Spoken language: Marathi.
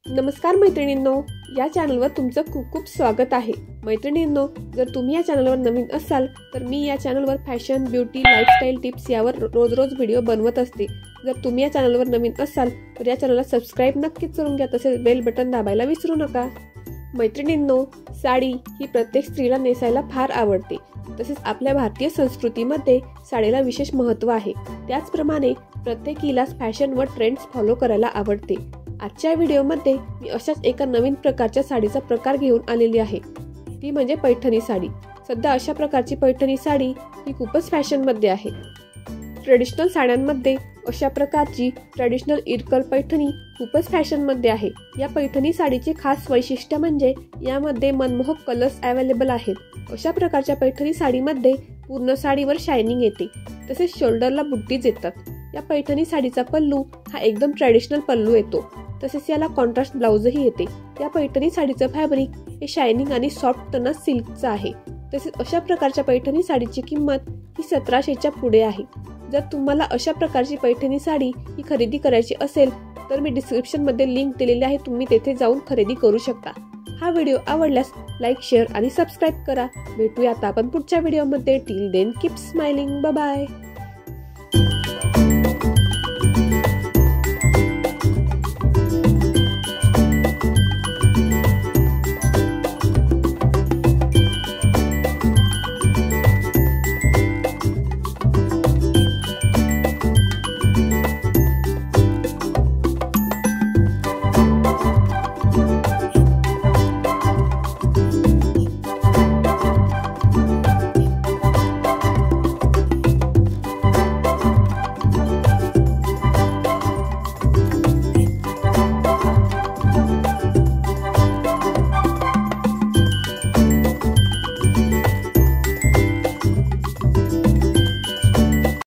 नमस्कार मैत्रिणींनो, या चॅनलवर तुमचं खूप खूप स्वागत आहे। मैत्रिणींनो, जर तुम्ही या चॅनलवर नवीन असाल तर मी या चॅनलवर फॅशन, ब्युटी, लाईफस्टाईल टिप्स यावर रोज व्हिडिओ बनवत असते। जर तुम्ही या चॅनलवर नवीन असाल तर या चॅनलला सबस्क्राइब नक्कीच करून घ्या, तसेच बेल बटन दाबायला विसरू नका। मैत्रिणींनो, साडी ही प्रत्येक स्त्रीला नेसायला फार आवडते। तसेच आपल्या भारतीय संस्कृतीमध्ये साडीला विशेष महत्त्व आहे। त्याचप्रमाणे प्रत्येकीला फॅशन व ट्रेंड्स फॉलो करायला आवडते। आजच्या व्हिडिओमध्ये मी अशाच एका नवीन प्रकारच्या साडीचा प्रकार घेऊन आलेली आहे, ती म्हणजे पैठणी साडी। सध्या अशा प्रकारची पैठणी साडी ही खूपच फॅशन मध्ये आहे। ट्रेडिशनल साड्यांमध्ये अशा प्रकारची ट्रेडिशनल इरकल पैठणी खूपच फॅशन मध्ये आहे। या पैठणी साडीचे खास वैशिष्ट्य म्हणजे यामध्ये मनमोहक कलर्स अवेलेबल आहेत। अशा प्रकारच्या पैठणी साडीमध्ये पूर्ण साडीवर शायनिंग येते, तसेच शोल्डरला बुट्टीज येतात। या पैठणी साडीचा पल्लू हा एकदम ट्रेडिशनल पल्लू येतो, तसेच याला कॉन्ट्रास्ट ब्लाउजही येते। या पैठणी साडीचं फॅब्रिक हे शायनिंग आणि सॉफ्ट टना सिल्कचं आहे। तसेच अशा प्रकारच्या पैठणी साडीची किंमत ही 1700च्या पुढे आहे। जर तुम्हाला अशा प्रकारची पैठणी साडी ही खरेदी करायची असेल तर मी डिस्क्रिप्शन मध्ये लिंक दिलेली आहे, तुम्ही तेथे जाऊन खरेदी करू शकता। हा व्हिडिओ आवडल्यास लाईक, शेअर आणि सबस्क्राइब करा। भेटूया आता आपण पुढच्या व्हिडिओमध्ये। Till then keep smiling, bye bye.